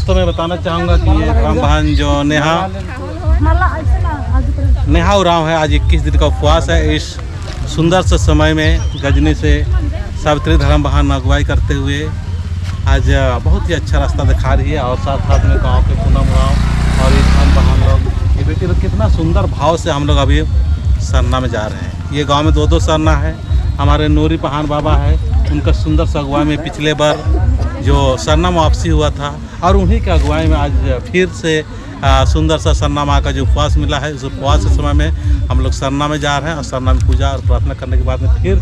दोस्तों मैं बताना चाहूँगा कि ये राम बहन जो नेहा उराव है, आज 21 दिन का उपवास है। इस सुंदर से समय में गजनी से सावित्री धर्म बहन अगुवाई करते हुए आज बहुत ही अच्छा रास्ता दिखा रही है और साथ साथ में गाँव के पूनम उराव और इस धर्म बहन लोग, ये बेटी लोग कितना सुंदर भाव से हम लोग अभी सरना में जा रहे हैं। ये गांव में दो सरना है। हमारे नूरी पहान बाबा है, उनका सुंदर सा अगुवाई में पिछले बार जो सरना में वापसी हुआ था और उन्हीं के अगुवाई में आज फिर से सुंदर सा सरना माँ का जो उपवास मिला है, इस उपवास के समय में हम लोग सरना में जा रहे हैं और सरना में पूजा और प्रार्थना करने के बाद में फिर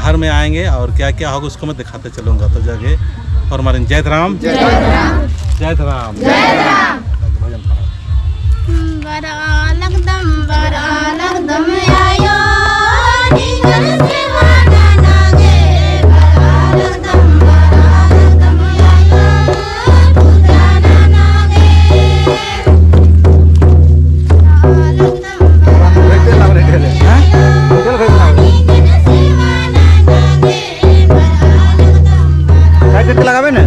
घर में आएंगे और क्या क्या होगा उसको मैं दिखाते चलूँगा। तो जगह और हमारे जय राम, जय राम, जय राम, जय राम। लगावे ना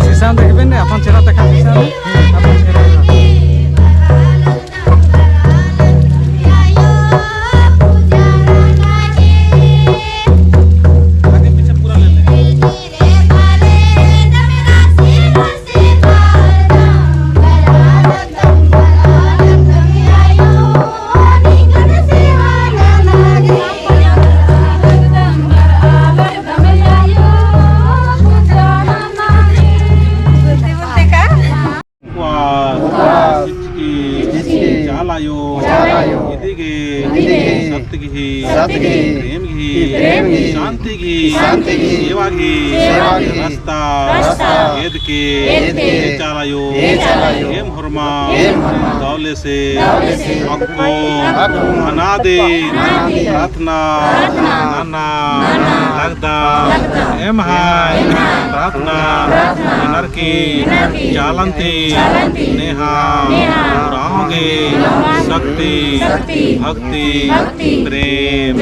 शीशा देखबे ना अपन चेहरा देखा शीशा अपन चेहरा प्रेम की शांति की सेवा की रास्ता वेद के चालायो एम हरमा दौले से अक्को अनादे प्रार्थना नाना लगदा एम हाय प्रार्थना नर की चालंती नेहा राहोगे शक्ति भक्ति प्रेम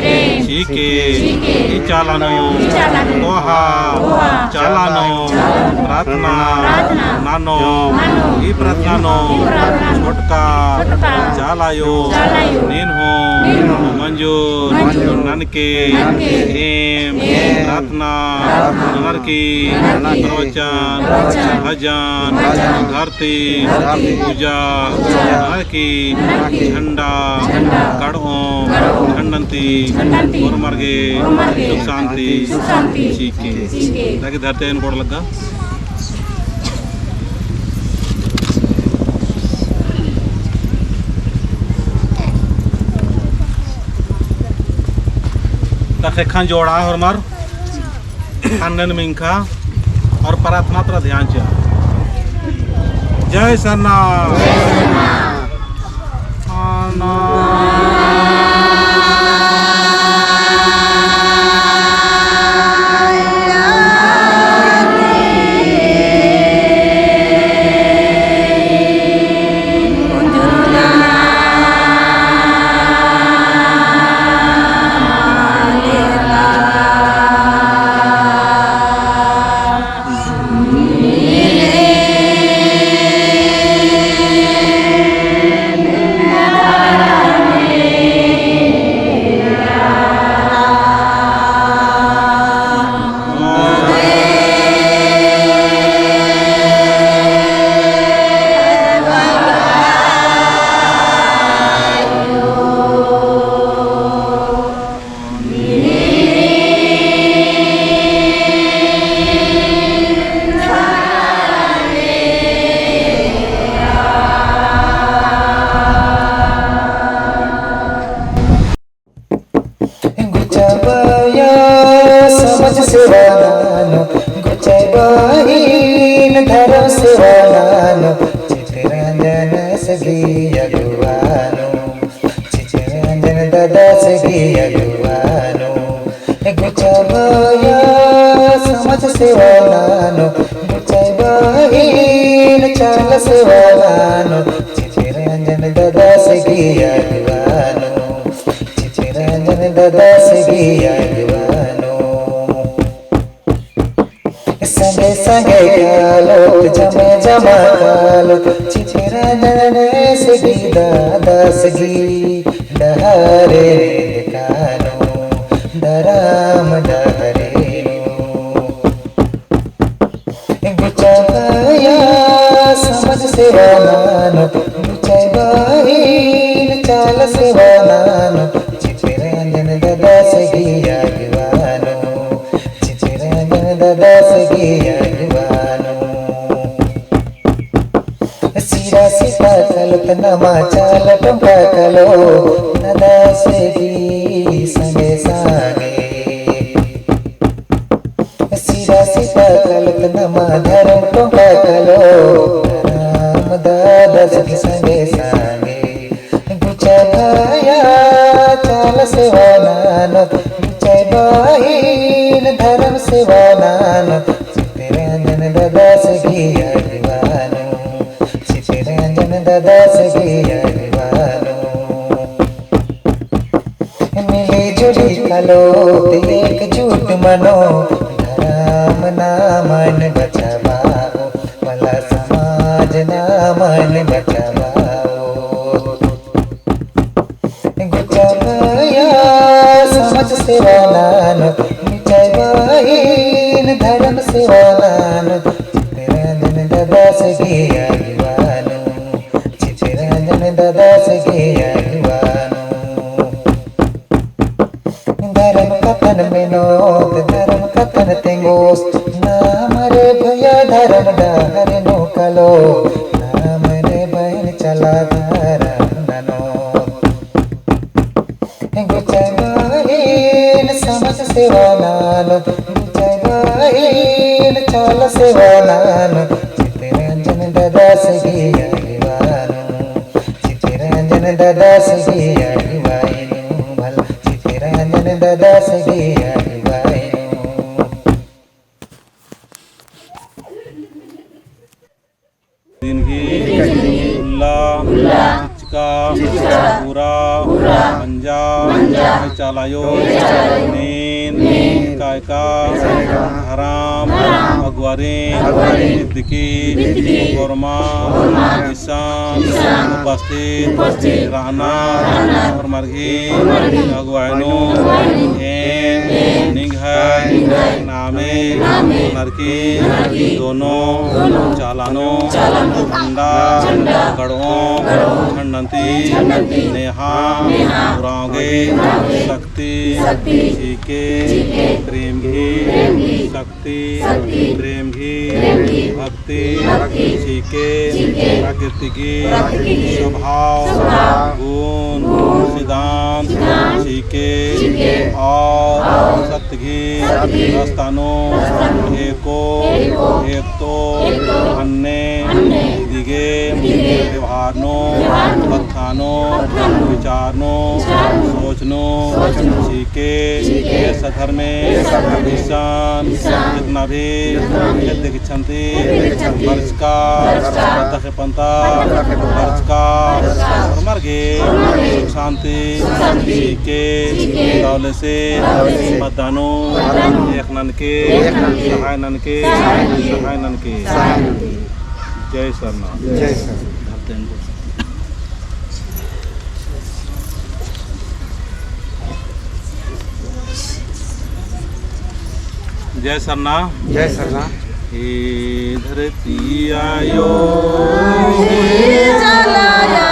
चीके चालानो कोहा चालानो प्रार्थना नानो ई प्रार्थनानो छोटका चालायो नीन हो मंजूर ननके एम प्रार्थना नर की प्रवचन भजन धरती पूजा नर की झंडा कड़ो खंडंती गुरुमार्गे सुख शांति चीके ताकि धरती को लगा तखेखान जोड़ा और मार खानन मिंखा और प्रार्थना तरह ध्यान चा जय सरना समझ सेवानो गुचाई धर्म सेवानो चित्ररंजन सगी अगुवानो चित्ररंजन दादा सगी अगुवानो गुचाई समझ सेवानो गुचाई चाल सेवालानो चिचिरंजन दादा से गिया दीवानो चिचिरंजन दादा से गिया दीवानो संगे संगे कालो जमे जमा कालो चिचिरंजन से गी दादा से गी डहरे कानो डराम डहरे गुचाया समझ सेवालानो गुचाई बाहिन चाल सेवालानो चिचिरंजन दादा से गिया दीवानो चिचिरंजन दादा से गिया दीवानो सीरा सीता कलत नमा चाल टंका कलो दादा से गी संगे संगे सीरा सीता कलत नमा धर्म टोका कलो राम दादा सखी संगे संगे गुचा भाया चाल सेवालानो गुचाई बाहिन धर्म सेवालानो चिचिरंजन दादा से गिया दीवानो चिचिरंजन दादा से गिया दीवानो मिली जुली कलो एकजुट मनो धर्म नामन बचावाओ भला समाज नामन बचावाओ गुचाया समझ सेवालानो गुचाई बाहिन धर्म सेवालानो चिचिरंजन दादा से गिया दीवानो चिचिरंजन दादा से गिया दीवानो धर्म कथन में नोत धर्म कथन तेंगोस नाम रे भैया धर्म डहर नो कलो नाम रे बहन चला धर्म ननो गुचाई बाहिन समझ सेवालानो गुचाई बाहिन चाल सेवालानो चिचिरंजन दादा से गिया दीवानो चिचिरंजन दादा से गिया दीवानो भला चिचिरंजन दादा से गिया दीवानो जिंदगी चिका पूरा मंजा चालायो नींद कायका हराम अगवारी सिद्दीकी गोरमा ईशान उपस्थित रहना और मर्गी अगवाइनो निंघाई नामे नरकी दोनों चालानो झंडा गढ़ों खंडंती नेहा पुरागे शक्ति चीके प्रेम घी शक्ति प्रेम घी भक्ति चीके प्रकृति की स्वभाव गुण सिद्धांत चीके और सत्य घी रस्तानो एको एक तो अन्य दिगे व्यवहारनो कथानो विचारनो सोचनो सीखे सधर में ईशान जितना भी यद्य इच्छन्ति वर्षकार पंता वर्षकार और मर्गे सुख शांति सीखे दौले से मदानो एक नन के सहाय नन के जय सरना जय सर जय सरना जय सरना हे धरती आयो जलाया